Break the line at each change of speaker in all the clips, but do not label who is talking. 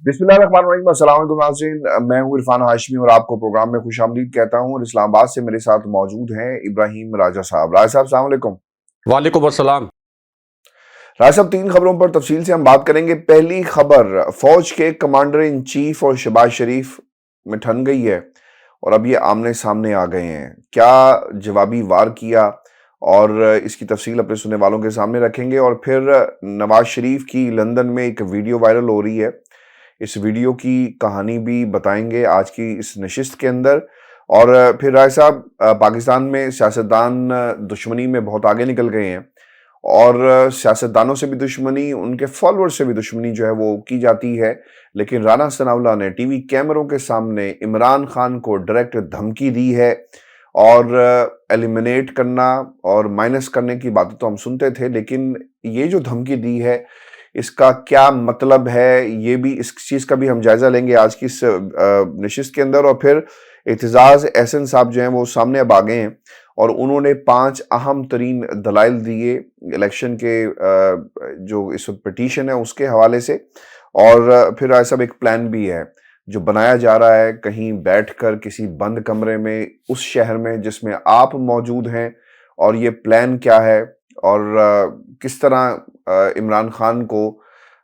बिस्मिल्लाहिर्रहमानिर्रहीम, अस्सलाम वालेकुम नाज़रीन। मैं हूँ इरफान हाशमी और आपको प्रोग्राम में खुशामदीद कहता हूँ। और इस्लामाबाद से मेरे साथ मौजूद हैं इब्राहिम राजा साहब। राजा साहब, अस्सलाम वालेकुम।
वालेकुम अस्सलाम।
राजा साहब, तीन खबरों पर तफसील से हम बात करेंगे। पहली खबर, फौज के कमांडर इन चीफ और शहबाज शरीफ में ठन गई है और अब ये आमने सामने आ गए हैं। क्या जवाबी वार किया, और इसकी तफसील अपने सुनने वालों के सामने रखेंगे। और फिर नवाज शरीफ की लंदन में एक वीडियो वायरल हो रही है, इस वीडियो की कहानी भी बताएंगे आज की इस नशिस्त के अंदर। और फिर राय साहब, पाकिस्तान में सियासतदान दुश्मनी में बहुत आगे निकल गए हैं, और सियासतदानों से भी दुश्मनी, उनके फॉलोअर्स से भी दुश्मनी जो है वो की जाती है। लेकिन राना सनाउल्लाह ने टीवी कैमरों के सामने इमरान खान को डायरेक्ट धमकी दी है, और एलिमिनेट करना और माइनस करने की बातें तो हम सुनते थे, लेकिन ये जो धमकी दी है इसका क्या मतलब है, ये भी, इस चीज का भी हम जायजा लेंगे आज की इस नशिस्त के अंदर। और फिर एतजाज एहसन साहब जो हैं वो सामने अब आ गए हैं, और उन्होंने 5 अहम तरीन दलाइल दिए इलेक्शन के जो इस वक्त पिटीशन है उसके हवाले से। और फिर ऐसा एक प्लान भी है जो बनाया जा रहा है, कहीं बैठकर किसी बंद कमरे में उस शहर में जिसमें आप मौजूद हैं। और ये प्लान क्या है, और किस तरह इमरान खान को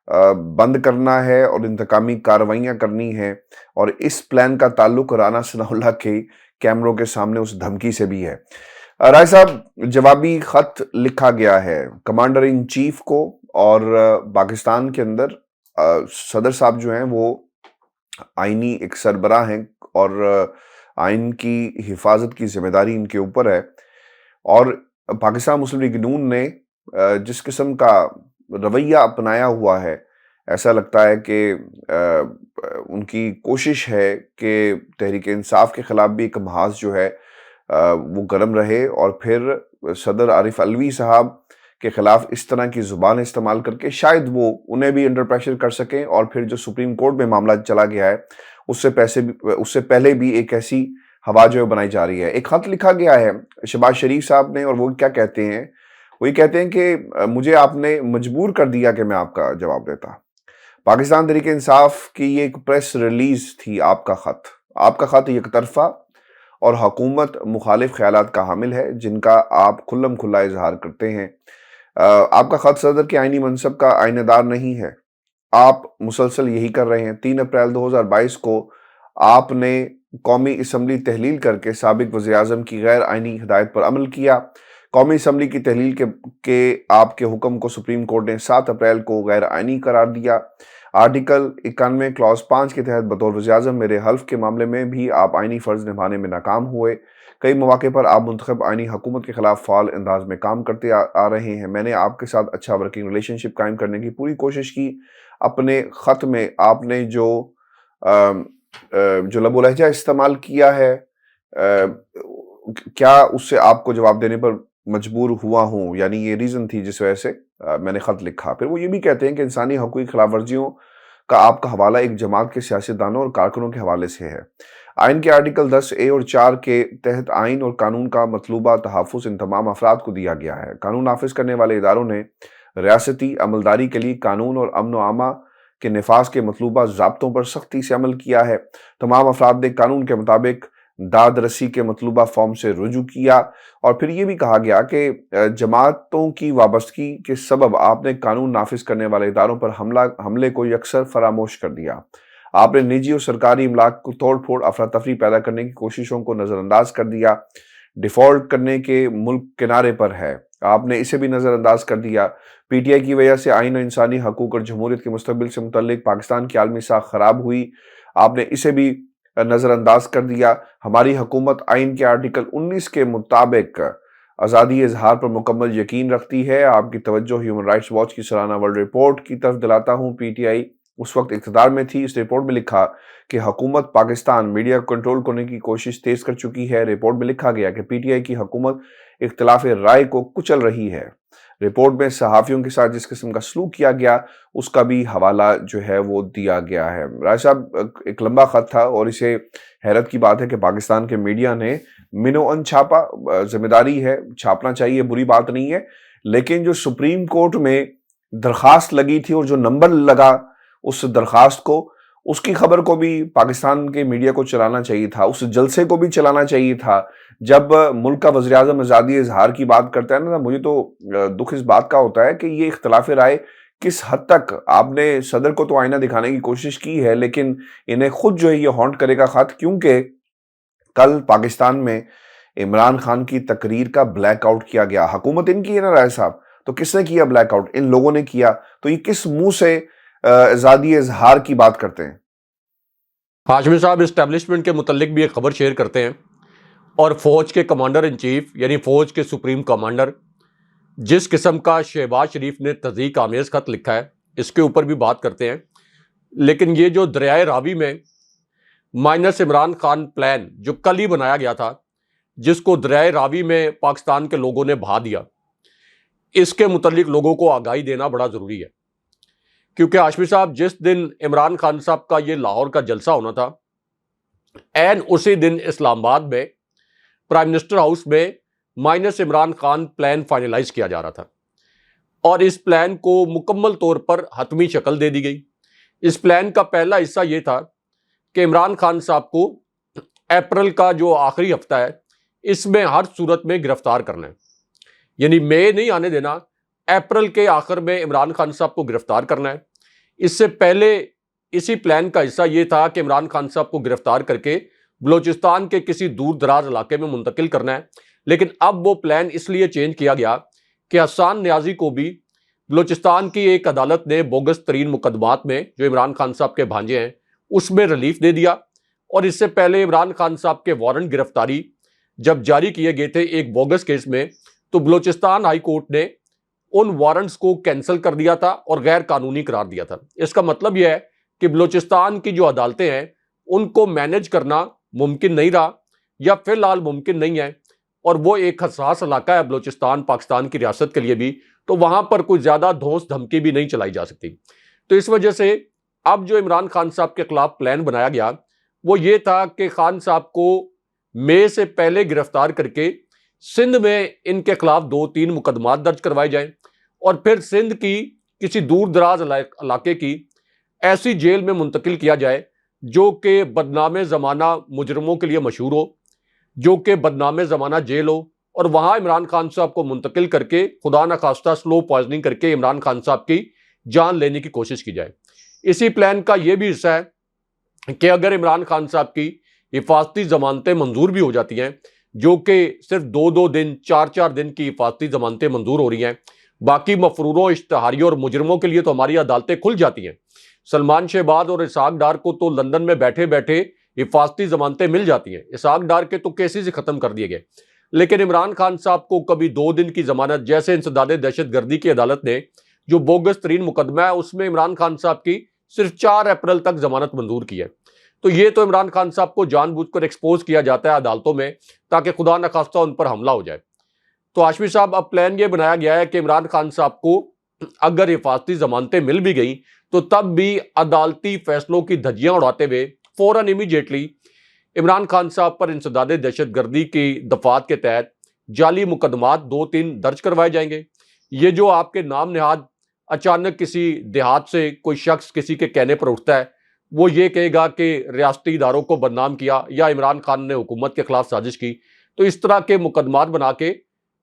बंद करना है और इंतकामी कार्रवाइयां करनी है। और इस प्लान का ताल्लुक राना सनाउल्लाह के कैमरों के सामने उस धमकी से भी है। राय साहब, जवाबी खत लिखा गया है कमांडर इन चीफ को, और पाकिस्तान के अंदर सदर साहब जो हैं वो आईनी एक सरबराह हैं, और आइन की हिफाजत की जिम्मेदारी इनके ऊपर है। और पाकिस्तान मुस्लिम लीग नून ने जिस किस्म का रवैया अपनाया हुआ है, ऐसा लगता है कि उनकी कोशिश है कि तहरीक इंसाफ के खिलाफ भी एक महाज जो है वो गर्म रहे, और फिर सदर आरिफ अलवी साहब के खिलाफ इस तरह की जुबान इस्तेमाल करके शायद वो उन्हें भी अंडर प्रेशर कर सकें। और फिर जो सुप्रीम कोर्ट में मामला चला गया है उससे पहले भी एक ऐसी हवा जो है बनाई जा रही है। एक खत लिखा गया है शहबाज शरीफ साहब ने, और वो क्या कहते हैं, वो ये कहते हैं कि मुझे आपने मजबूर कर दिया कि मैं आपका जवाब देता। पाकिस्तान तहरीक इंसाफ की ये एक प्रेस रिलीज थी। आपका खत एक तरफा और हुकूमत मुखालिफ ख्यालात का हामिल है, जिनका आप खुल्लम खुल्ला इजहार करते हैं। आपका खत सदर के आईनी मनसब का आइनेदार नहीं है। आप मुसलसल यही कर रहे हैं। 3 अप्रैल 2022 को आपने कौमी असम्बली तहलील करके साबिक वज़ीर-ए-आज़म की गैर आइनी हिदायत पर अमल किया। कौमी असम्बली की तहलील के आपके हुक्म को सुप्रीम कोर्ट ने 7 अप्रैल को गैर आइनी करार दिया। आर्टिकल 91 क्लॉज 5 के तहत बतौर वज़ीर-ए-आज़म मेरे हल्फ के मामले में भी आप आइनी फ़र्ज निभाने में नाकाम हुए। कई मौके पर आप मुंतखब आइनी हुकूमत के खिलाफ फ़ाल अंदाज में काम करते आ रहे हैं। मैंने आपके साथ अच्छा वर्किंग रिलेशनशिप कायम करने की पूरी कोशिश की। अपने ख़त में आपने जो लबो लहजा इस्तेमाल किया है, क्या उससे आपको जवाब देने पर मजबूर हुआ हूँ, यानी ये रीज़न थी जिस वजह से मैंने ख़त लिखा। फिर वो ये भी कहते हैं कि इंसानी हकूक़ की खिलाफ वर्जियों का आपका हवाला एक जमात के सियासतदानों और कारकुनों के हवाले से है। आइन के आर्टिकल 10A और 4 के तहत आइन और कानून का मतलूबा तहफ़्फ़ुज़ इन तमाम अफराद को दिया गया है। कानून नाफिज करने वाले इदारों ने रियासती अमलदारी के लिए कानून और अमन व आमा के नफाज के मतलूबा ज़ाब्तों पर सख्ती से अमल किया है। तमाम अफराद ने कानून के मुताबिक दाद रसी के मतलूबा फॉर्म से रुजू किया। और फिर ये भी कहा गया कि जमातों की वाबस्तगी के सबब आपने कानून नाफिज करने वाले इदारों पर हमले को यकसर फरामोश कर दिया। आपने निजी और सरकारी इमलाक को तोड़ फोड़ अफरा तफरी पैदा करने की कोशिशों को नज़रअंदाज कर दिया। डिफ़ॉल्ट करने के मुल्क किनारे पर है, आपने इसे भी नज़रअंदाज कर दिया। पीटीआई की वजह से आइन और इंसानी हकूक़ और जमहूरियत के मुस्तक़बिल से मुतल्लिक पाकिस्तान की आलमी साख खराब हुई, आपने इसे भी नज़रअंदाज कर दिया। हमारी हुकूमत आइन के आर्टिकल 19 के मुताबिक आज़ादी इजहार पर मुकम्मल यकीन रखती है। आपकी तवज्जो ह्यूमन राइट्स वॉच की सालाना वर्ल्ड रिपोर्ट की तरफ दिलाता हूँ। पीटीआई उस वक्त इक़्तिदार में थी। इस रिपोर्ट में लिखा कि हुकूमत पाकिस्तान मीडिया को कंट्रोल करने की कोशिश तेज़ कर चुकी है। रिपोर्ट में लिखा गया कि पीटीआई की हुकूमत इख्तिलाफ राय को कुचल रही है। रिपोर्ट में सहाफ़ियों के साथ जिस किस्म का सलूक किया गया उसका भी हवाला जो है वो दिया गया है। राय साहब, एक लंबा ख़त था, और इसे हैरत की बात है कि पाकिस्तान के मीडिया ने मिनो-अन छापा। जिम्मेदारी है, छापना चाहिए, बुरी बात नहीं है, लेकिन जो सुप्रीम कोर्ट में दरखास्त लगी थी और जो नंबर लगा उस दरखास्त को, उसकी खबर को भी पाकिस्तान के मीडिया को चलाना चाहिए था, उस जलसे को भी चलाना चाहिए था। जब मुल्क का वज़ीर-आज़म आज़ादी इज़हार की बात करता है ना, मुझे तो दुःख इस बात का होता है कि ये इख्तिलाफ़ राय किस हद तक आपने सदर को तो आईना दिखाने की कोशिश की है, लेकिन इन्हें खुद जो है ये हॉन्ट करेगा खत, क्योंकि कल पाकिस्तान में इमरान खान की तकरीर का ब्लैकआउट किया गया। हुकूमत इनकी है ना राय साहब, तो किसने किया ब्लैकआउट? इन लोगों ने किया। तो ये किस मुंह से आज़ादी इज़हार की बात करते हैं?
हाशमी साहब इस्टेब्लिशमेंट के मुतल्लिक भी एक खबर शेयर करते हैं और फौज के कमांडर इन चीफ यानी फौज के सुप्रीम कमांडर जिस किस्म का शहबाज शरीफ ने तज़दीक आमेज़ खत लिखा है इसके ऊपर भी बात करते हैं। लेकिन ये जो दरियाए रावी में माइनस इमरान खान प्लान जो कल ही बनाया गया था, जिसको दरियाए रावी में पाकिस्तान के लोगों ने बहा दिया, इसके मुतल्लिक लोगों को आगाही देना बड़ा ज़रूरी है। क्योंकि हाशमी साहब जिस दिन इमरान खान साहब का ये लाहौर का जलसा होना था, एन उसी दिन इस्लामाबाद में प्राइम मिनिस्टर हाउस में minus Imran Khan plan finalise किया जा रहा था और इस प्लान को मुकम्मल तौर पर हतमी शक्ल दे दी गई। इस प्लान का पहला हिस्सा यह था कि इमरान खान साहब को अप्रैल का जो आखिरी हफ्ता है इसमें हर सूरत में गिरफ्तार करना है, यानी मई नहीं आने देना, अप्रैल के आखिर में इमरान खान साहब को गिरफ्तार करना है। इससे पहले इसी प्लान का हिस्सा यह था कि इमरान खान साहब को गिरफ्तार करके बलूचिस्तान के किसी दूर दराज इलाके में मुंतकिल करना है। लेकिन अब वो प्लान इसलिए चेंज किया गया कि हसन न्याजी को भी बलूचिस्तान की एक अदालत ने बोगस तरीन मुकदमात में जो इमरान खान साहब के भांजे हैं उसमें रिलीफ दे दिया। और इससे पहले इमरान खान साहब के वारंट गिरफ्तारी जब जारी किए गए थे एक बोगस केस में, तो बलूचिस्तान हाई कोर्ट ने उन वारंट्स को कैंसिल कर दिया था और गैर कानूनी करार दिया था। इसका मतलब यह है कि बलूचिस्तान की जो अदालतें हैं उनको मैनेज करना मुमकिन नहीं रहा या फिलहाल मुमकिन नहीं है, और वो एक हसास इलाका है बलूचिस्तान पाकिस्तान की रियासत के लिए भी, तो वहां पर कोई ज्यादा धौंस धमकी भी नहीं चलाई जा सकती। तो इस वजह से अब जो इमरान खान साहब के खिलाफ प्लान बनाया गया वो ये था कि खान साहब को मई से पहले गिरफ्तार करके सिंध में इनके खिलाफ 2-3 मुकदमात दर्ज करवाए जाएं और फिर सिंध की किसी दूर दराज इलाके की ऐसी जेल में मुंतकिल किया जाए जो कि बदनामे ज़माना मुजरमों के लिए मशहूर हो, जो कि बदनामे ज़माना जेल हो, और वहां इमरान खान साहब को मुंतकिल करके खुदा न खास्ता स्लो पॉइजनिंग करके इमरान खान साहब की जान लेने की कोशिश की जाए। इसी प्लान का यह भी हिस्सा है कि अगर इमरान खान साहब की हिफाजती जमानतें मंजूर भी हो जाती हैं, जो कि सिर्फ 2-2 दिन 4-4 दिन की हिफाजती जमानतें मंजूर हो रही हैं, बाकी मफरूरों इश्तहारियों और मुजरमों के लिए तो हमारी अदालतें खुल जाती हैं। सलमान शहबाज और इसहाक डार को तो लंदन में बैठे बैठे हिफाजती जमानतें मिल जाती हैं, इसहाक डार के तो केसेस ही खत्म कर दिए गए। लेकिन इमरान खान साहब को कभी 2 दिन की जमानत, जैसे इंसदाद दहशतगर्दी की अदालत ने जो बोगस तरीन मुकदमा है उसमें इमरान खान साहब की सिर्फ 4 अप्रैल तक जमानत मंजूर की है। तो ये तो इमरान खान साहब को जानबूझकर एक्सपोज किया जाता है अदालतों में ताकि खुदा न खास्ता उन पर हमला हो जाए। तो हाशमी साहब अब प्लान ये बनाया गया है कि इमरान खान साहब को अगर हिफाजती जमानतें मिल भी गई तो तब भी अदालती फैसलों की धज्जियां उड़ाते हुए फौरन इमीडिएटली इमरान खान साहब पर इंसदाद दहशतगर्दी की दफात के तहत जाली मुकदमात 2-3 दर्ज करवाए जाएंगे। ये जो आपके नाम निहाद अचानक किसी देहात से कोई शख्स किसी के कहने पर उठता है, वो ये कहेगा कि रियासती इदारों को बदनाम किया या इमरान खान ने हुकूमत के खिलाफ साजिश की, तो इस तरह के मुकदमात बना के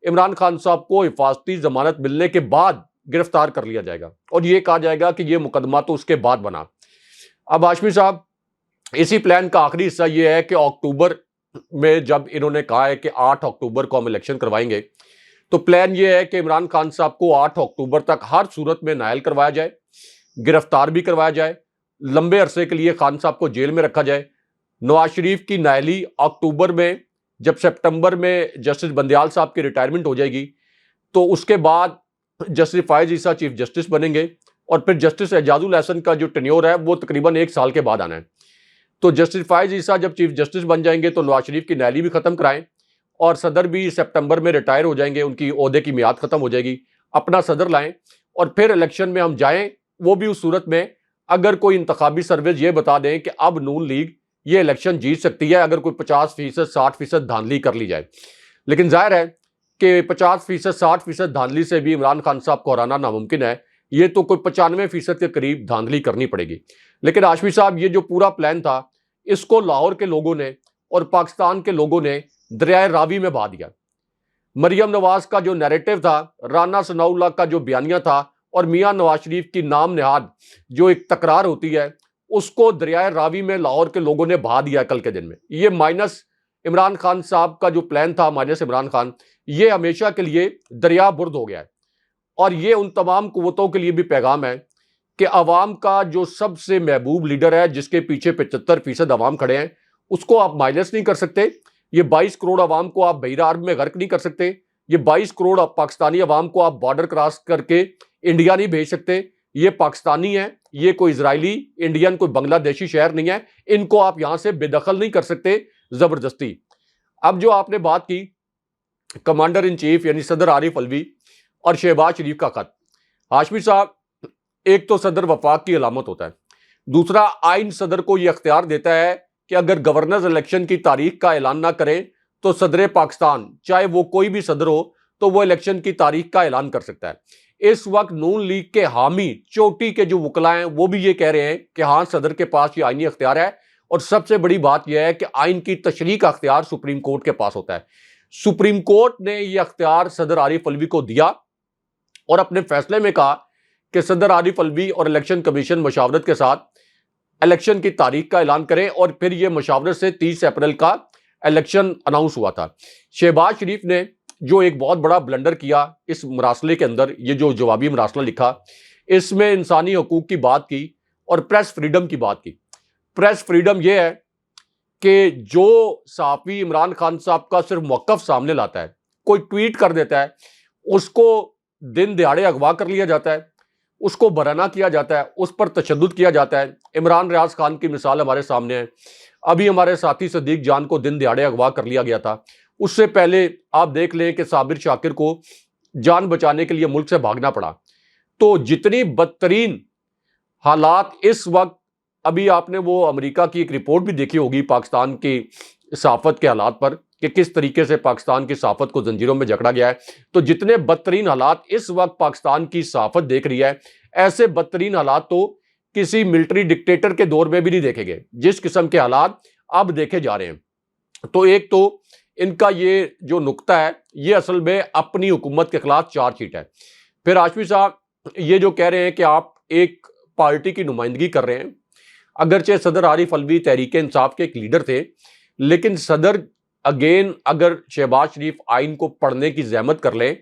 इमरान खान साहब को हिफाजती जमानत मिलने के बाद गिरफ्तार कर लिया जाएगा और ये कहा जाएगा कि ये मुकदमा तो उसके बाद बना। अब हाशमी साहब इसी प्लान का आखिरी हिस्सा ये है कि अक्टूबर में जब इन्होंने कहा है कि 8 अक्टूबर को हम इलेक्शन करवाएंगे, तो प्लान ये है कि इमरान खान साहब को 8 अक्टूबर तक हर सूरत में नायल करवाया जाए, गिरफ्तार भी करवाया जाए, लंबे अरसे के लिए खान साहब को जेल में रखा जाए। नवाज शरीफ की नायली अक्टूबर में, जब सितंबर में जस्टिस बंदयाल साहब की रिटायरमेंट हो जाएगी तो उसके बाद जस्टिस फायज ईसा चीफ जस्टिस बनेंगे और फिर जस्टिस एजाजुल हसन का जो टेन्योर है वो तकरीबन 1 साल के बाद आना है। तो जस्टिस फायज ईसा जब चीफ जस्टिस बन जाएंगे तो नवाज शरीफ की नायली भी खत्म कराएं और सदर भी सितंबर में रिटायर हो जाएंगे, उनकी ओहदे की मियाद खत्म हो जाएगी, अपना सदर लाएं और फिर इलेक्शन में हम जाएं। वो भी उस सूरत में अगर कोई इंतखाबी सर्वेज ये बता दें कि अब नून लीग ये इलेक्शन जीत सकती है अगर कोई 50% 60% धांधली कर ली जाए। लेकिन जाहिर है कि 50% 60% धांधली से भी इमरान खान साहब को हराना नामुमकिन है, ये तो कोई 95% के करीब धांधली करनी पड़ेगी। लेकिन हाशमी साहब, ये जो पूरा प्लान था, इसको लाहौर के लोगों ने और पाकिस्तान के लोगों ने दरियाए रावी में बहा दिया। मरियम नवाज का जो नैरेटिव था, राना सनाउल्लाह का जो बयानिया था, और मियां नवाज शरीफ की नाम निहाद जो एक तकरार होती है, उसको दरियाए रावी में लाहौर के लोगों ने बहा दिया कल के दिन में। ये माइनस इमरान खान साहब का जो प्लान था, माइनस इमरान खान, ये हमेशा के लिए दरिया बुर्द हो गया है। और ये उन तमाम कुव्वतों के लिए भी पैगाम है कि अवाम का जो सबसे महबूब लीडर है, जिसके पीछे 75% अवाम खड़े हैं, उसको आप माइनस नहीं कर सकते। ये 22 करोड़ अवाम को आप बहिरा अरब में गर्क नहीं कर सकते। ये 22 करोड़ पाकिस्तानी अवाम को आप बॉर्डर क्रॉस करके इंडिया नहीं भेज सकते। ये पाकिस्तानी है, ये कोई इजरायली, इंडियन, कोई बांग्लादेशी शहर नहीं है। इनको आप यहां से बेदखल नहीं कर सकते जबरदस्ती। अब जो आपने बात की कमांडर इन चीफ यानी सदर आरिफ अलवी और शहबाज शरीफ का खत, हाशमी साहब, एक तो सदर वफाक की अलामत होता है, दूसरा आइन सदर को यह अख्तियार देता है कि अगर गवर्नर्स इलेक्शन की तारीख का ऐलान ना करें तो सदर पाकिस्तान, चाहे वो कोई भी सदर हो, तो वो इलेक्शन की तारीख का ऐलान कर सकता है। इस वक्त नून लीग के हामी चोटी के जो वकला हैं वो भी ये कह रहे हैं कि हाँ, सदर के पास ये आईनी अख्तियार है। और सबसे बड़ी बात यह है कि आइन की तशरीह का अख्तियार सुप्रीम कोर्ट के पास होता है। सुप्रीम कोर्ट ने यह अख्तियार सदर आरिफ अलवी को दिया और अपने फैसले में कहा कि सदर आरिफ अलवी और इलेक्शन कमीशन मशावरत के साथ इलेक्शन की तारीख का ऐलान करें। और फिर यह मशावरत से 30 अप्रैल का इलेक्शन अनाउंस हुआ था। शहबाज शरीफ ने जो एक बहुत बड़ा ब्लंडर किया इस मरासले के अंदर, ये जो जवाबी मरासला लिखा, इसमें इंसानी हकूक की बात की और प्रेस फ्रीडम की बात की। प्रेस फ्रीडम यह है कि जो सहाफी इमरान खान साहब का सिर्फ मौकफ सामने लाता है, कोई ट्वीट कर देता है, उसको दिन दिहाड़े अगवा कर लिया जाता है, उसको बराना किया जाता है, उस पर तशद्दुद किया जाता है। इमरान रियाज खान की मिसाल हमारे सामने है। अभी हमारे साथी सदीक जान को दिन दिहाड़े अगवा कर लिया गया था। उससे पहले आप देख लें कि साबिर शाकिर को जान बचाने के लिए मुल्क से भागना पड़ा। तो जितनी बदतरीन हालात इस वक्त, अभी आपने वो अमेरिका की एक रिपोर्ट भी देखी होगी पाकिस्तान की सहाफत के हालात पर कि किस तरीके से पाकिस्तान की सहाफत को जंजीरों में जकड़ा गया है। तो जितने बदतरीन हालात इस वक्त पाकिस्तान की सहाफत देख रही है, ऐसे बदतरीन हालात तो किसी मिलिट्री डिक्टेटर के दौर में भी नहीं देखे गए, जिस किस्म के हालात अब देखे जा रहे हैं। तो एक तो इनका ये जो नुक्ता है, ये असल में अपनी हुकूमत के खिलाफ चार्जशीट है। फिर हाशमी साहब ये जो कह रहे हैं कि आप एक पार्टी की नुमाइंदगी कर रहे हैं, अगरचे सदर आरिफ अलवी तहरीक इंसाफ के एक लीडर थे, लेकिन सदर अगेन अगर शहबाज शरीफ आइन को पढ़ने की जहमत कर ले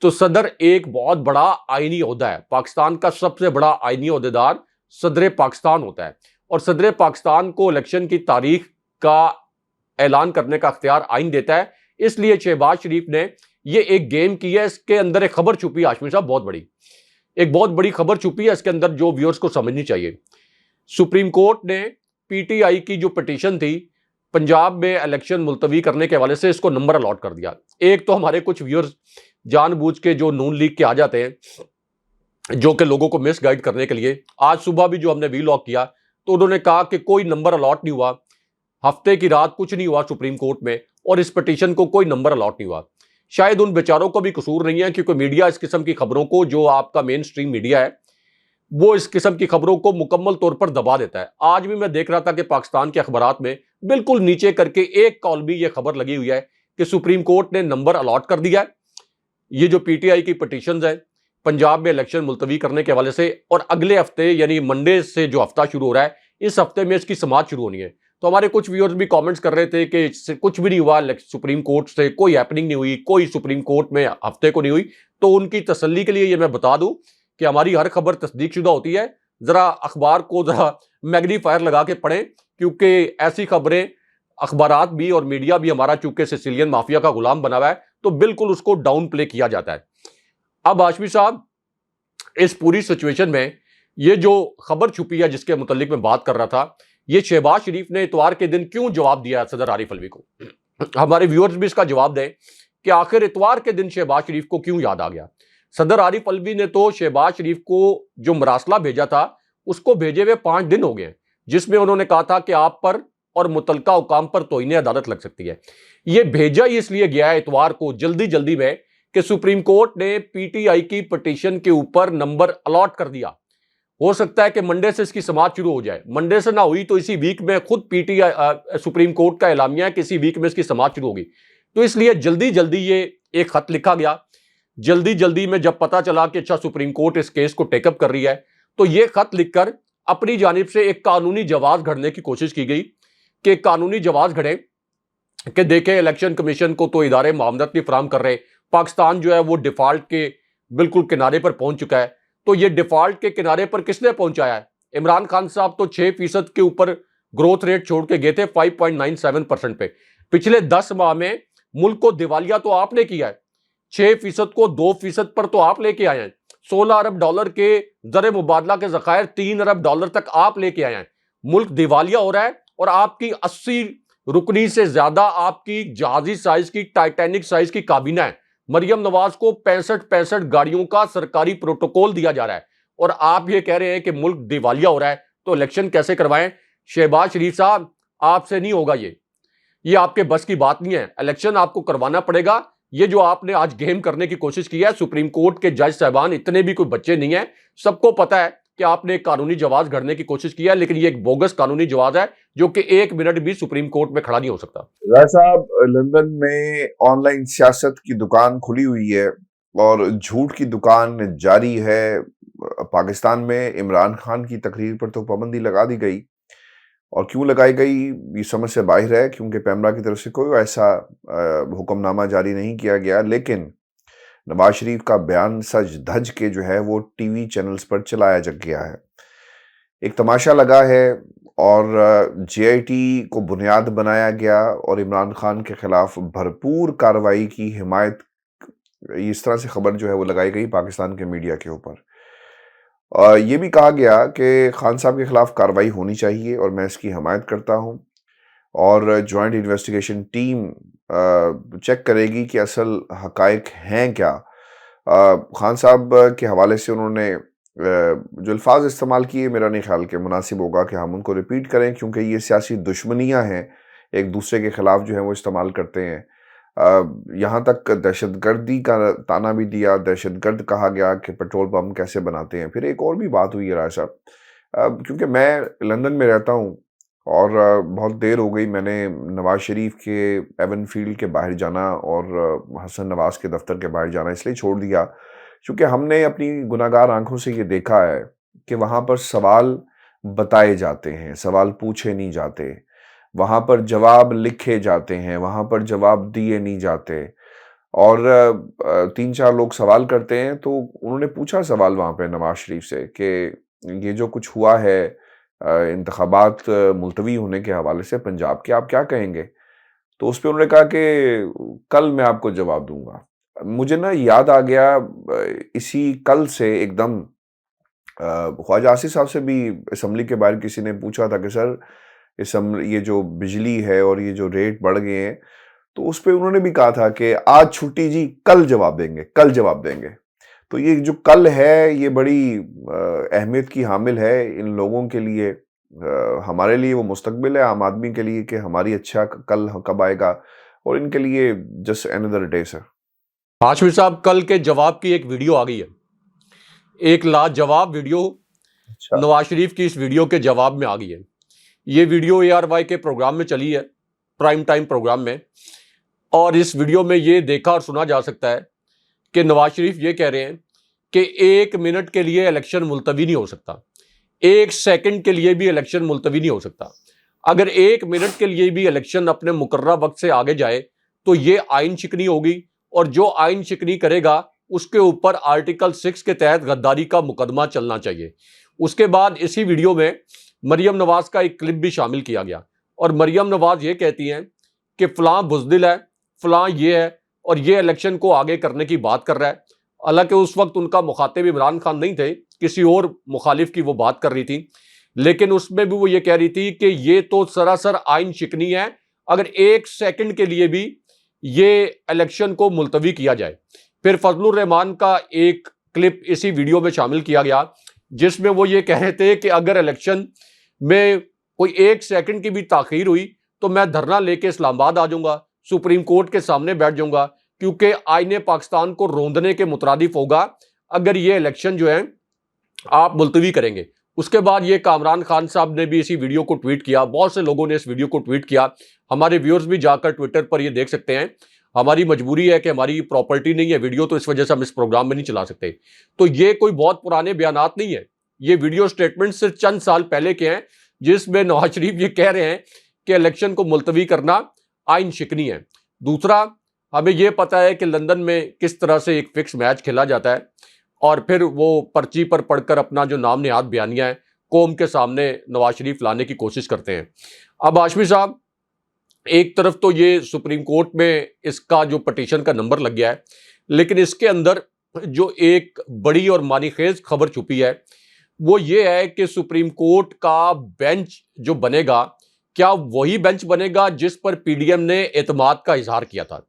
तो सदर एक बहुत बड़ा आइनी ओहदा है। पाकिस्तान का सबसे बड़ा आइनी ओहदेदार सदर पाकिस्तान होता है और सदर पाकिस्तान को इलेक्शन की तारीख का ऐलान करने का अख्तियार आइन देता है। इसलिए शहबाज शरीफ ने ये एक गेम की है। इसके अंदर एक खबर छुपी है हाशमी साहब, बहुत बड़ी, एक बहुत बड़ी खबर छुपी है इसके अंदर जो व्यूअर्स को समझनी चाहिए। सुप्रीम कोर्ट ने पीटीआई की जो पिटीशन थी पंजाब में इलेक्शन मुलतवी करने के हवाले से, इसको नंबर अलॉट कर दिया। एक तो हमारे कुछ व्यूअर्स जानबूझ के जो नून लीग के आ जाते हैं, जो कि लोगों को मिसगाइड करने के लिए, आज सुबह भी जो हमने वीलॉग किया तो उन्होंने कहा कि कोई नंबर अलॉट नहीं हुआ, हफ्ते की रात कुछ नहीं हुआ सुप्रीम कोर्ट में और इस पिटीशन को कोई नंबर अलॉट नहीं हुआ। शायद उन बेचारों को भी कसूर नहीं है, क्योंकि मीडिया इस किस्म की खबरों को, जो आपका मेन स्ट्रीम मीडिया है, वो इस किस्म की खबरों को मुकम्मल तौर पर दबा देता है। आज भी मैं देख रहा था कि पाकिस्तान के अखबारात में बिल्कुल नीचे करके एक कॉल भी ये खबर लगी हुई है कि सुप्रीम कोर्ट ने नंबर अलॉट कर दिया है। ये जो पीटीआई की पिटीशंस है पंजाब में इलेक्शन मुलतवी करने के हवाले से, और अगले हफ्ते यानी मंडे से जो हफ्ता शुरू हो रहा है, इस हफ्ते में इसकी समाअत शुरू होनी है। तो हमारे कुछ व्यूअर्स भी कमेंट्स कर रहे थे कि कुछ भी नहीं हुआ, सुप्रीम कोर्ट से कोई हैपनिंग नहीं हुई, कोई सुप्रीम कोर्ट में हफ्ते को नहीं हुई। तो उनकी तसल्ली के लिए ये मैं बता दूं कि हमारी हर खबर तस्दीक शुदा होती है। जरा अखबार को जरा मैग्नीफायर लगा के पढ़ें, क्योंकि ऐसी खबरें अखबारात भी और मीडिया भी हमारा चूंकि सिसिलियन माफिया का गुलाम बना हुआ है, तो बिल्कुल उसको डाउन प्ले किया जाता है। अब हाशमी साहब इस पूरी सिचुएशन में ये जो खबर छुपी है जिसके मुतालिक मैं बात कर रहा था, ये शहबाज शरीफ ने इतवार के दिन क्यों जवाब दिया सदर आरिफ अलवी को, हमारे व्यूअर्स भी इसका जवाब दें कि आखिर इतवार के दिन शहबाज शरीफ को क्यों याद आ गया। सदर आरिफ अलवी ने तो शहबाज शरीफ को जो मरासला भेजा था उसको भेजे हुए 5 दिन हो गए, जिसमें उन्होंने कहा था कि आप पर और मुतलका हुकाम पर तौहीन अदालत लग सकती है। यह भेजा ही इसलिए गया है इतवार को जल्दी जल्दी में कि सुप्रीम कोर्ट ने पीटीआई की पिटीशन के ऊपर नंबर अलॉट कर दिया। हो सकता है कि मंडे से इसकी समाअत शुरू हो जाए, मंडे से ना हुई तो इसी वीक में खुद पीटीआई सुप्रीम कोर्ट का एलामिया है कि इसी वीक में इसकी समाअत शुरू होगी। तो इसलिए जल्दी जल्दी ये एक खत लिखा गया। जल्दी जल्दी में जब पता चला कि अच्छा सुप्रीम कोर्ट इस केस को टेकअप कर रही है, तो ये खत लिखकर अपनी जानिब से एक कानूनी जवाब घड़ने की कोशिश की गई कि कानूनी जवाब घड़े कि देखें इलेक्शन कमीशन को तो इदारे मामलत नहीं फराम कर रहे, पाकिस्तान जो है वो डिफॉल्ट के बिल्कुल किनारे पर पहुंच चुका है। तो ये डिफॉल्ट के किनारे पर किसने पहुंचाया है? इमरान खान साहब तो 6% के ऊपर ग्रोथ रेट छोड़ के गए थे 5.97% पे। पिछले 10 माह में मुल्क को दिवालिया तो आपने किया है, 6% को 2% पर तो आप लेके आए हैं। 16 अरब डॉलर के जर मुबादला के जखायर 3 अरब डॉलर तक आप लेके आए हैं। मुल्क दिवालिया हो रहा है और आपकी 80 रुकनी से ज्यादा आपकी जहाजी साइज की टाइटैनिक साइज की काबीना है। मरियम नवाज को 65 गाड़ियों का सरकारी प्रोटोकॉल दिया जा रहा है और आप ये कह रहे हैं कि मुल्क दिवालिया हो रहा है, तो इलेक्शन कैसे करवाएं? शहबाज शरीफ साहब, आपसे नहीं होगा ये आपके बस की बात नहीं है। इलेक्शन आपको करवाना पड़ेगा। ये जो आपने आज गेम करने की कोशिश की है, सुप्रीम कोर्ट के जज साहबान इतने भी कोई बच्चे नहीं है, सबको पता है कि आपने एक कानूनी जवाब घड़ने की कोशिश की है, लेकिन ये एक बोगस कानूनी जवाब है जो कि 1 मिनट भी सुप्रीम कोर्ट में खड़ा नहीं हो सकता।
राय साहब, लंदन में ऑनलाइन सियासत की दुकान खुली हुई है और झूठ की दुकान जारी है। पाकिस्तान में इमरान खान की तकरीर पर तो पाबंदी लगा दी गई, और क्यों लगाई गई ये समझ से बाहर है, क्योंकि पैमरा की तरफ से कोई ऐसा हुक्मनामा जारी नहीं किया गया। लेकिन नवाज शरीफ का बयान सज धज के जो है वो टीवी चैनल्स पर चलाया जा गया है। एक तमाशा लगा है और जेआईटी को बुनियाद बनाया गया और इमरान खान के खिलाफ भरपूर कार्रवाई की हिमायत, इस तरह से खबर जो है वो लगाई गई पाकिस्तान के मीडिया के ऊपर। ये भी कहा गया कि खान साहब के खिलाफ कार्रवाई होनी चाहिए और मैं इसकी हिमायत करता हूं, और जॉइंट इन्वेस्टिगेशन टीम चेक करेगी कि असल हकायक हैं क्या। खान साहब के हवाले से उन्होंने जो अल्फाज इस्तेमाल किए, मेरा नहीं ख्याल कि मुनासिब होगा कि हम उनको रिपीट करें, क्योंकि ये सियासी दुश्मनियां हैं, एक दूसरे के खिलाफ जो है वो इस्तेमाल करते हैं। यहाँ तक दहशतगर्दी का ताना भी दिया, दहशतगर्द कहा गया कि पेट्रोल पंप कैसे बनाते हैं। फिर एक और भी बात हुई है राय साहब, क्योंकि मैं लंदन में रहता हूँ और बहुत देर हो गई मैंने नवाज शरीफ के एवन फील्ड के बाहर जाना और हसन नवाज के दफ्तर के बाहर जाना इसलिए छोड़ दिया क्योंकि हमने अपनी गुनाहगार आंखों से ये देखा है कि वहाँ पर सवाल बताए जाते हैं, सवाल पूछे नहीं जाते, वहाँ पर जवाब लिखे जाते हैं, वहाँ पर जवाब दिए नहीं जाते। और 3-4 लोग सवाल करते हैं, तो उन्होंने पूछा सवाल वहाँ पे नवाज शरीफ से कि ये जो कुछ हुआ है इंतखाबात मुलतवी होने के हवाले से पंजाब के, आप क्या कहेंगे? तो उस पे उन्होंने कहा कि कल मैं आपको जवाब दूंगा। मुझे ना याद आ गया इसी कल से एकदम ख्वाजा आसिफ साहब से भी असम्बली के बाहर किसी ने पूछा था कि सर ये जो बिजली है और ये जो रेट बढ़ गए हैं, तो उस पे उन्होंने भी कहा था कि आज छुट्टी जी, कल जवाब देंगे, कल जवाब देंगे। तो ये जो कल है ये बड़ी अहमियत की हामिल है इन लोगों के लिए, हमारे लिए वो मुस्तकबिल है, आम आदमी के लिए कि हमारी अच्छा कल कब आएगा, और इनके लिए just another day sir.
Hashmi साहब, कल के जवाब की एक वीडियो आ गई है, एक लाजवाब वीडियो नवाज शरीफ की इस वीडियो के जवाब में आ गई है। ये वीडियो ARY के प्रोग्राम में चली है, प्राइम टाइम प्रोग्राम में, और इस वीडियो में ये देखा और सुना जा सकता है कि नवाज शरीफ ये कह रहे हैं कि 1 मिनट के लिए इलेक्शन मुलतवी नहीं हो सकता, 1 सेकंड के लिए भी इलेक्शन मुलतवी नहीं हो सकता। अगर 1 मिनट के लिए भी इलेक्शन अपने मुकर्रर वक्त से आगे जाए तो ये आइन शिकनी होगी, और जो आइन शिकनी करेगा उसके ऊपर आर्टिकल 6 के तहत गद्दारी का मुकदमा चलना चाहिए। उसके बाद इसी वीडियो में मरियम नवाज का एक क्लिप भी शामिल किया गया, और मरियम नवाज ये कहती हैं कि फलां बुज़दिल है, फलां ये है, और ये इलेक्शन को आगे करने की बात कर रहा है। हालांकि उस वक्त उनका मुखातिब इमरान खान नहीं थे, किसी और मुखालिफ की वो बात कर रही थी, लेकिन उसमें भी वो ये कह रही थी कि ये तो सरासर आइन शिकनी है अगर 1 सेकंड के लिए भी ये इलेक्शन को मुलतवी किया जाए। फिर फजलुर रहमान का एक क्लिप इसी वीडियो में शामिल किया गया, जिसमें वो ये कह रहे थे कि अगर इलेक्शन में कोई 1 सेकंड की भी ताखीर हुई तो मैं धरना लेके इस्लामाबाद आ जाऊंगा, सुप्रीम कोर्ट के सामने बैठ जाऊंगा, क्योंकि आईने पाकिस्तान को रौंदने के मुतरादिफ होगा अगर ये इलेक्शन जो है आप मुलतवी करेंगे। उसके बाद ये कामरान खान साहब ने भी इसी वीडियो को ट्वीट किया, बहुत से लोगों ने इस वीडियो को ट्वीट किया, हमारे व्यूअर्स भी जाकर ट्विटर पर ये देख सकते हैं। हमारी मजबूरी है कि हमारी प्रॉपर्टी नहीं है वीडियो, तो इस वजह से हम इस प्रोग्राम में नहीं चला सकते। तो ये कोई बहुत पुराने बयानात नहीं है, ये वीडियो स्टेटमेंट सिर्फ चंद साल पहले के हैं, जिसमें नवाज शरीफ ये कह रहे हैं कि इलेक्शन को मुलतवी करना आइन शिकनी है। दूसरा, हमें यह पता है कि लंदन में किस तरह से एक फिक्स मैच खेला जाता है और फिर वो पर्ची पर पढ़कर अपना जो नाम निहाद बयानिया है कौम के सामने नवाज शरीफ लाने की कोशिश करते हैं। अब हाशमी साहब, एक तरफ तो ये सुप्रीम कोर्ट में इसका जो पटिशन का नंबर लग गया है, लेकिन इसके अंदर जो एक बड़ी और मानीखेज खबर छुपी है वो ये है कि सुप्रीम कोर्ट का बेंच जो बनेगा, क्या वही बेंच बनेगा जिस पर पीडीएम ने एतमाद का इजहार किया था।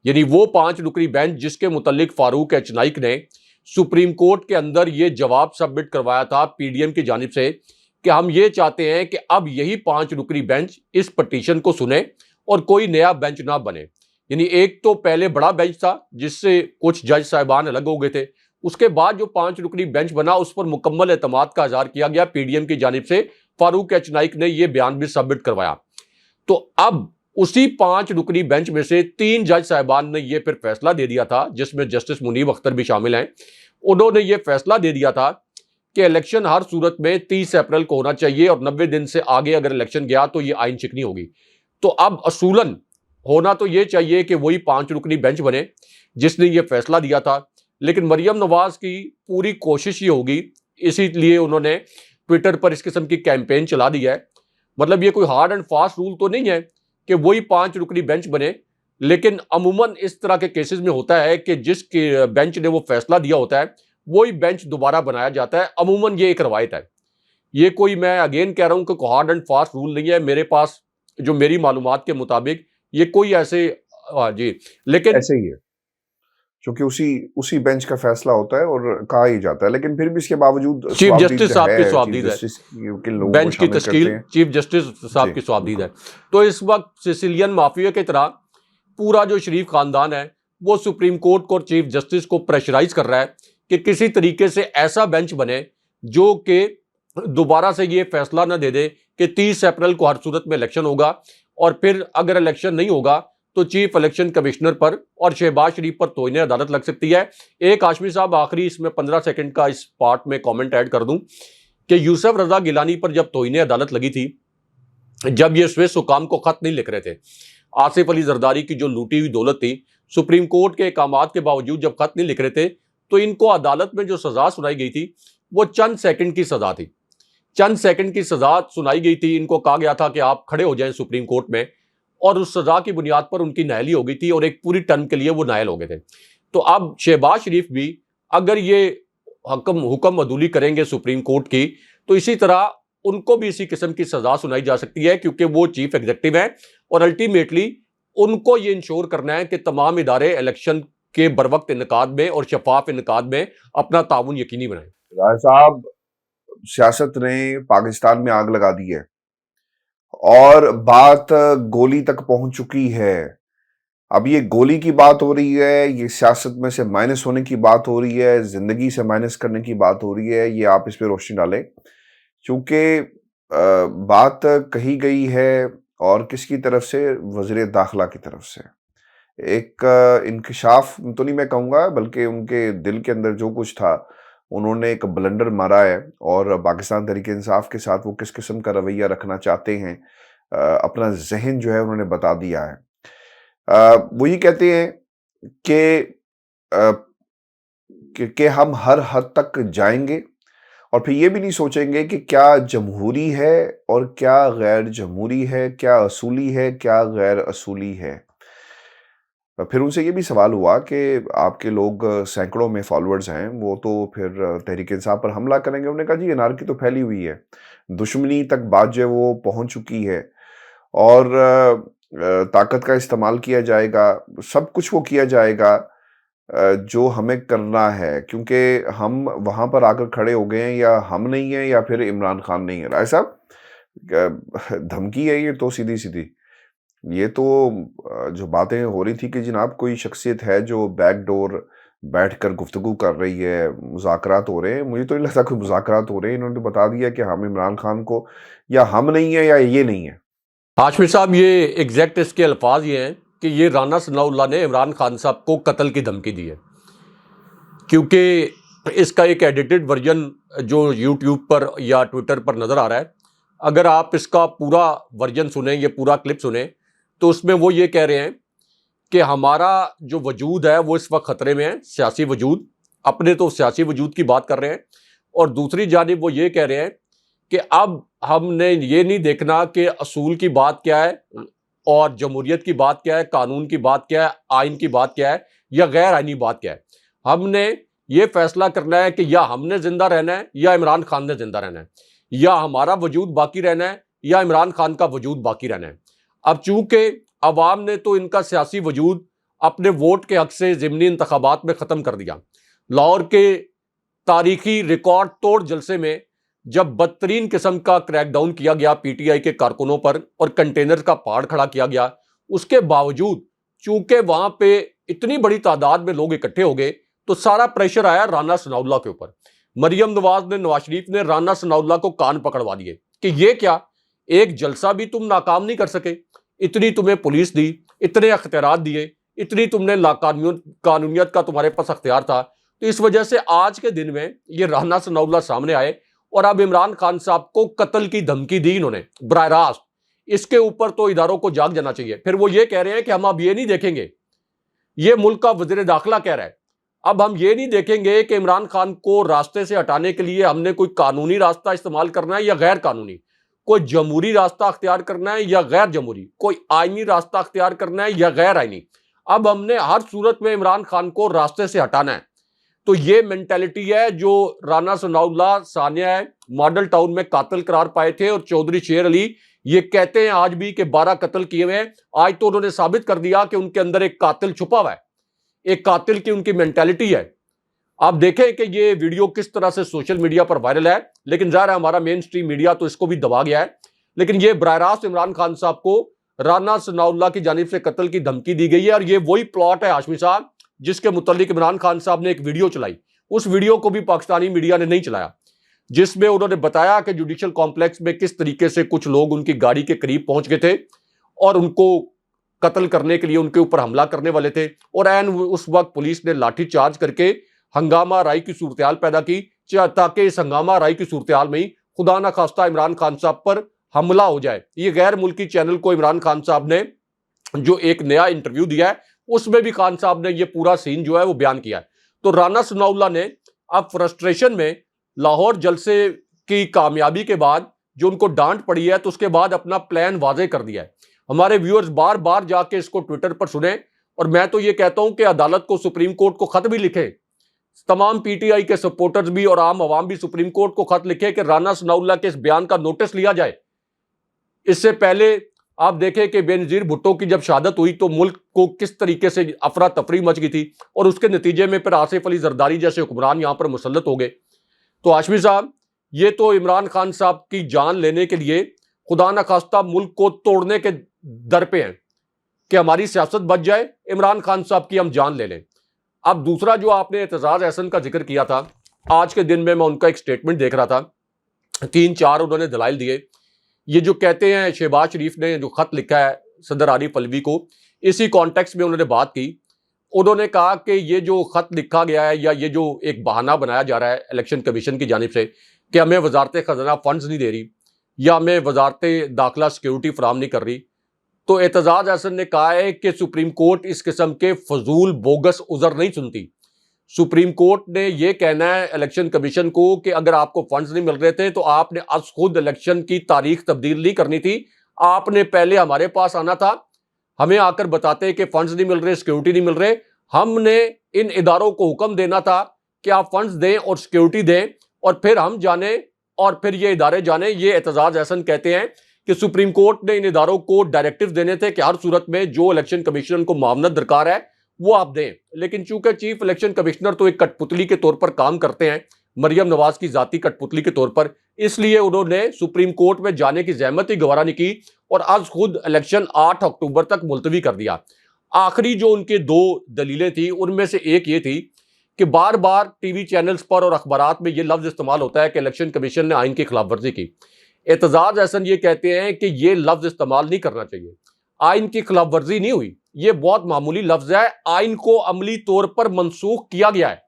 यानी वो 5 रुकनी बेंच जिसके मुतल्लिक फारूक एच नाइक ने सुप्रीम कोर्ट के अंदर ये जवाब सबमिट करवाया था पीडीएम की जानिब से कि हम ये चाहते हैं कि अब यही 5 रुकनी बेंच इस पटिशन को सुने और कोई नया बेंच ना बने। यानी एक तो पहले बड़ा बेंच था जिससे कुछ जज साहिबान अलग हो गए थे, उसके बाद जो 5 रुकनी बेंच बना उस पर मुकम्मल एतमाद का इजहार किया गया पीडीएम की जानिब से। फारूक एच नाइक ने यह बयान भी सबमिट करवाया। तो अब उसी 5 रुकनी बेंच में से 3 जज साहिबान ने यह फिर फैसला दे दिया था, जिसमें जस्टिस मुनीब अख्तर भी शामिल हैं। उन्होंने यह फैसला दे दिया था कि इलेक्शन हर सूरत में 30 अप्रैल को होना चाहिए और 90 दिन से आगे अगर इलेक्शन गया तो यह आइन शिकनी होगी। तो अब असूलन होना तो यह चाहिए कि वही 5 रुकनी बेंच बने जिसने यह फैसला दिया था, लेकिन मरियम नवाज की पूरी कोशिश ये होगी, इसीलिए उन्होंने ट्विटर पर इस किस्म की कैंपेन चला दी है। मतलब ये कोई हार्ड एंड फास्ट रूल तो नहीं है कि वही 5 रुकनी बेंच बने, लेकिन अमूमन इस तरह के केसेस में होता है कि जिस बेंच ने वो फैसला दिया होता है वही बेंच दोबारा बनाया जाता है। अमूमन ये एक रवायत है। ये कोई, मैं अगेन कह रहा हूं कि हार्ड एंड फास्ट रूल नहीं है। मेरे पास जो मेरी मालूमात के मुताबिक ये कोई ऐसे जी, लेकिन
ऐसे ही है क्योंकि उसी उसी बेंच का फैसला होता है और कहा ही जाता है, लेकिन फिर भी इसके बावजूद
चीफ जस्टिस साहब की स्वाबदीद है,
किन लोगों
बेंच
को
की
शामिल
तश्कील
करते हैं।
चीफ जस्टिस साहब की स्वाबदीद है। तो इस वक्त सिसिलियन माफिया की तरह पूरा जो शरीफ खानदान है वो सुप्रीम कोर्ट को और चीफ जस्टिस को प्रेशराइज कर रहा है कि किसी तरीके से ऐसा बेंच बने जो कि दोबारा से ये फैसला ना दे दे कि 30 अप्रैल को हर सूरत में इलेक्शन होगा और फिर अगर इलेक्शन नहीं होगा तो चीफ इलेक्शन कमिश्नर पर और शहबाज शरीफ पर तौहीन अदालत लग सकती है। एक हाशमी साहब, आखिरी इसमें 15 सेकंड का इस पार्ट में कमेंट ऐड कर दूं कि यूसुफ रजा गिलानी पर जब तौहीन अदालत लगी थी, जब ये स्विस हुकाम को खत नहीं लिख रहे थे, आसिफ अली जरदारी की जो लूटी हुई दौलत थी, सुप्रीम कोर्ट के अहकामात के बावजूद जब खत नहीं लिख रहे थे तो इनको अदालत में जो सजा सुनाई गई थी वो चंद सेकंड की सजा थी। चंद सेकंड की सजा सुनाई गई थी। इनको कहा गया था कि आप खड़े हो जाएं सुप्रीम कोर्ट में, और उस सजा की बुनियाद पर उनकी नायली हो गई थी और एक पूरी टर्म के लिए वो नायल हो गए थे। तो अब शहबाज शरीफ भी अगर ये हुक्म अदूली करेंगे सुप्रीम कोर्ट की, तो इसी तरह उनको भी इसी किस्म की सजा सुनाई जा सकती है, क्योंकि वो चीफ एग्जीक्यूटिव हैं और अल्टीमेटली उनको ये इंश्योर करना है कि तमाम इदारे इलेक्शन के बरवक्त इनकाद में और शफाफ इनकाद में अपना ताउन यकीनी बनाएं।
राय साहब, सियासत ने पाकिस्तान में आग लगा दी है और बात गोली तक पहुंच चुकी है। अब ये गोली की बात हो रही है, ये सियासत में से माइनस होने की बात हो रही है, जिंदगी से माइनस करने की बात हो रही है। ये आप इस पे रोशनी डालें, क्योंकि बात कही गई है और किसकी तरफ से? वज़ीर दाखिला की तरफ से। एक इंकशाफ तो नहीं मैं कहूँगा, बल्कि उनके दिल के अंदर जो कुछ था उन्होंने एक ब्लंडर मारा है और पाकिस्तान तहरीक इंसाफ के साथ वो किस किस्म का रवैया रखना चाहते हैं, अपना जहन जो है उन्होंने बता दिया है। वो ये कहते हैं कि हम हर हद तक जाएंगे और फिर ये भी नहीं सोचेंगे कि क्या जमहूरी है और क्या गैर जमहूरी है, क्या असूली है, क्या गैर असूली है। फिर उनसे ये भी सवाल हुआ कि आपके लोग सैकड़ों में फॉलोअर्स हैं, वो तो फिर तहरीक इंसाफ पर हमला करेंगे। उन्होंने कहा जी एनार्की तो फैली हुई है, दुश्मनी तक बात जो है वो पहुंच चुकी है और ताकत का इस्तेमाल किया जाएगा, सब कुछ वो किया जाएगा जो हमें करना है, क्योंकि हम वहां पर आकर खड़े हो गए हैं, या हम नहीं है या फिर इमरान खान नहीं है। राय साहब, धमकी है ये तो सीधी सीधी, ये तो जो बातें हो रही थी कि जनाब कोई शख्सियत है जो बैकडोर बैठकर गुफ्तगू कर रही है, मुज़ाकरात हो रहे हैं। मुझे तो नहीं लगता कोई मुज़ाकरात हो रहे हैं। इन्होंने तो बता दिया कि हम इमरान खान को या हम नहीं है या ये नहीं है।
हाशमी साहब, ये एग्जैक्ट इसके अल्फाज ये हैं कि ये राना सनाउल्लाह ने इमरान खान साहब को कत्ल की धमकी दी है, क्योंकि इसका एक एडिटेड वर्जन जो यूट्यूब पर या ट्विटर पर नज़र आ रहा है, अगर आप इसका पूरा वर्जन सुने, ये पूरा क्लिप सुने, तो उसमें वो ये कह रहे हैं कि हमारा जो वजूद है वो इस वक्त ख़तरे में है, सियासी वजूद। अपने तो सियासी वजूद की बात कर रहे हैं, और दूसरी जानिब वो ये कह रहे हैं कि अब हमने ये नहीं देखना कि असूल की बात क्या है और जमहूरियत की बात क्या है, कानून की बात क्या है, आइन की बात क्या है या गैर आइनी बात क्या है। हमने ये फैसला करना है कि या हमने जिंदा रहना है या इमरान खान ने जिंदा रहना है, या हमारा वजूद बाकी रहना है या इमरान खान का वजूद बाकी रहना है। अब चूंकि अवाम ने तो इनका सियासी वजूद अपने वोट के हक से ज़िमनी इंतखाबात में ख़त्म कर दिया। लाहौर के तारीखी रिकॉर्ड तोड़ जलसे में जब बदतरीन किस्म का क्रैकडाउन किया गया पीटीआई के कारकुनों पर और कंटेनर का पहाड़ खड़ा किया गया, उसके बावजूद चूंकि वहां पे इतनी बड़ी तादाद में लोग इकट्ठे हो गए, तो सारा प्रेशर आया राना सनाउल्लाह के ऊपर। मरियम नवाज ने, नवाज शरीफ ने राना सनाउल्लाह को कान पकड़वा दिए कि ये क्या, एक जलसा भी तुम नाकाम नहीं कर सके, इतनी तुम्हें पुलिस दी, इतने अख्तियारात दिए, इतनी तुमने कानूनियत का तुम्हारे पास अख्तियार था। तो इस वजह से आज के दिन में ये राना सनाउल्लाह सामने आए और अब इमरान खान साहब को कत्ल की धमकी दी इन्होंने बराह रास्त। इसके ऊपर तो इदारों को जाग जाना चाहिए। फिर वो ये कह रहे हैं कि हम अब ये नहीं देखेंगे, ये मुल्क का वजीर दाखिला कह रहा है, अब हम ये नहीं देखेंगे कि इमरान खान को रास्ते से हटाने के लिए हमने कोई कानूनी रास्ता इस्तेमाल करना है या गैर कानूनी, कोई जमहूरी रास्ता अख्तियार करना है या गैर जमहूरी, कोई आईनी रास्ता अख्तियार करना है या गैर आईनी। अब हमने हर सूरत में इमरान खान को रास्ते से हटाना है। तो ये मेंटेलिटी है जो राना सनाउल्लाह सानिया मॉडल टाउन में कातिल करार पाए थे, और चौधरी शेर अली ये कहते हैं आज भी कि 12 कत्ल किए हुए हैं। आज तो उन्होंने साबित कर दिया कि उनके अंदर एक कातिल छुपा हुआ है, एक कातिल की उनकी मेंटेलिटी है। आप देखें कि ये वीडियो किस तरह से सोशल मीडिया पर वायरल है, लेकिन ज़ाहिर है हमारा मेन स्ट्रीम मीडिया तो इसको भी दबा गया है। लेकिन ये बराह रास्त इमरान खान साहब को राना सनाउल्लाह की जानिब से कत्ल की धमकी दी गई है, और ये वही प्लॉट है हाशमी साहब जिसके मुतालिक इमरान खान साहब ने एक वीडियो चलाई। उस वीडियो को भी पाकिस्तानी मीडिया ने नहीं चलाया, जिसमें उन्होंने बताया कि जुडिशल कॉम्प्लेक्स में किस तरीके से कुछ लोग उनकी गाड़ी के करीब पहुंच गए थे और उनको कत्ल करने के लिए उनके ऊपर हमला करने वाले थे, और एन उस वक्त पुलिस ने लाठी चार्ज करके हंगामा राई की सूरत पैदा की, ताकि इस हंगामा राई की सूरत में ही खुदा ना खास्ता इमरान खान साहब पर हमला हो जाए। ये गैर मुल्की चैनल को इमरान खान साहब ने जो एक नया इंटरव्यू दिया है, उसमें भी खान साहब ने ये पूरा सीन जो है वो बयान किया है। तो राना सनाउल्लाह ने अब फ्रस्ट्रेशन में लाहौर जलसे की कामयाबी के बाद जो उनको डांट पड़ी है, तो उसके बाद अपना प्लान वाजे कर दिया है। हमारे व्यूअर्स बार बार जाके इसको ट्विटर पर सुने, और मैं तो ये कहता हूं कि अदालत को, सुप्रीम कोर्ट को खत भी लिखे, तमाम पीटीआई के सपोर्टर्स भी और आम आवाम भी सुप्रीम कोर्ट को खत लिखे कि राना सनाउल्लाह के इस बयान का नोटिस लिया जाए। इससे पहले आप देखें कि बेनजीर भुट्टो की जब शहादत हुई तो मुल्क को किस तरीके से अफरा तफरी मच गई थी, और उसके नतीजे में फिर आसिफ अली जरदारी जैसे हुक्मरान यहां पर मुसल्लत हो गए। तो हाशमी साहब, ये तो इमरान खान साहब की जान लेने के लिए खुदा न खास्ता मुल्क को तोड़ने के दर पे हैं कि हमारी सियासत बच जाए, इमरान खान साहब की हम जान ले लें। अब दूसरा जो आपने एतजाज एहसन का जिक्र किया था, आज के दिन में मैं उनका एक स्टेटमेंट देख रहा था, 3-4 उन्होंने दलाइल दिए। ये जो कहते हैं शहबाज शरीफ ने जो खत लिखा है सदर आरिफ अलवी को, इसी कॉन्टेक्स्ट में उन्होंने बात की। उन्होंने कहा कि ये जो खत लिखा गया है या ये जो एक बहाना बनाया जा रहा है इलेक्शन कमीशन की जानिब से कि हमें वजारत खजाना फंड्स नहीं दे रही या हमें वजारत दाखिला सिक्योरिटी फराम नहीं कर रही, तो एतजाज एहसन ने कहा है कि सुप्रीम कोर्ट इस किस्म के फजूल बोगस उज़र नहीं सुनती। सुप्रीम कोर्ट ने यह कहना है इलेक्शन कमीशन को कि अगर आपको फंड्स नहीं मिल रहे थे तो आपने आज खुद इलेक्शन की तारीख तब्दील नहीं करनी थी, आपने पहले हमारे पास आना था, हमें आकर बताते कि फंड्स नहीं मिल रहे, सिक्योरिटी नहीं मिल रहे। हमने इन इदारों को हुक्म देना था कि आप फंड्स दें और सिक्योरिटी दें, और फिर हम जाने और फिर ये इदारे जाने। ये एतजाज एहसन कहते हैं कि सुप्रीम कोर्ट ने इन इदारों को डायरेक्टिव देने थे कि हर सूरत में जो इलेक्शन कमीशन को मामनत दरकार है वो आप दें, लेकिन चूंकि चीफ इलेक्शन कमिश्नर तो एक कठपुतली के तौर पर काम करते हैं, मरियम नवाज की जाती कठपुतली के तौर पर, इसलिए उन्होंने सुप्रीम कोर्ट में जाने की जहमत ही गवारा नहीं की और आज खुद इलेक्शन 8 अक्टूबर तक मुलतवी कर दिया। आखिरी जो उनके दो दलीलें थी उनमें से एक ये थी कि बार बार टीवी चैनल्स पर और अखबारात में यह लफ्ज इस्तेमाल होता है कि इलेक्शन कमीशन ने आइन की खिलाफ वर्जी की। एतजाज एहसन ये कहते हैं कि यह लफ्ज इस्तेमाल नहीं करना चाहिए, आइन की खिलाफ वर्जी नहीं हुई, यह बहुत मामूली लफ्ज है, आइन को अमली तौर पर मनसूख किया गया है।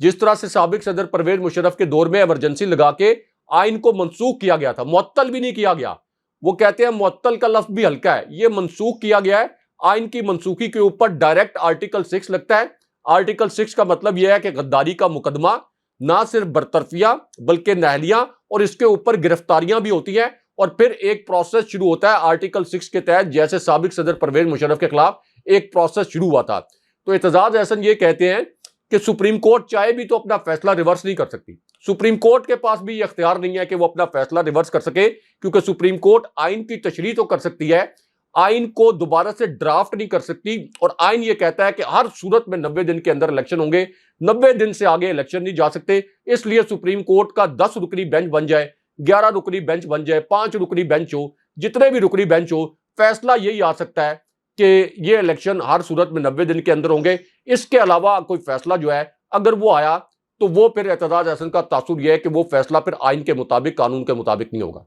जिस तरह से साबिक सदर परवेज मुशर्रफ के दौर में इमरजेंसी लगा के आइन को मनसूख किया गया था, मुअत्तल भी नहीं किया गया। वो कहते हैं मुअत्तल का लफ्ज भी हल्का है, यह मनसूख किया गया है। आइन की मनसूखी के ऊपर डायरेक्ट आर्टिकल 6 लगता है। आर्टिकल 6 का मतलब यह है कि गद्दारी का मुकदमा ना सिर्फ बरतरफियां बल्कि नहलियां और इसके ऊपर गिरफ्तारियां भी होती हैं और फिर एक प्रोसेस शुरू होता है आर्टिकल 6 के तहत, जैसे साबिक सदर परवेज मुशर्रफ के खिलाफ एक प्रोसेस शुरू हुआ था। तो एतजाज एहसन ये कहते हैं कि सुप्रीम कोर्ट चाहे भी तो अपना फैसला रिवर्स नहीं कर सकती। सुप्रीम कोर्ट के पास भी ये इख्तियार नहीं है कि वो अपना फैसला रिवर्स कर सके, क्योंकि सुप्रीम कोर्ट आइन की तशरीह तो कर सकती है, आइन को दोबारा से ड्राफ्ट नहीं कर सकती। और आइन ये कहता है कि हर सूरत में 90 दिन के अंदर इलेक्शन होंगे, 90 दिन से आगे इलेक्शन नहीं जा सकते। इसलिए सुप्रीम कोर्ट का 10 रुकनी बेंच बन जाए, 11 रुकनी बेंच बन जाए, 5 रुकनी बेंच हो, जितने भी रुकनी बेंच हो, फैसला यही आ सकता है कि ये इलेक्शन हर सूरत में 90 दिन के अंदर होंगे। इसके अलावा कोई फैसला जो है अगर वो आया तो वो फिर एतजाज एहसन का तासुर यह है कि वो फैसला फिर आइन के मुताबिक, कानून के मुताबिक नहीं होगा।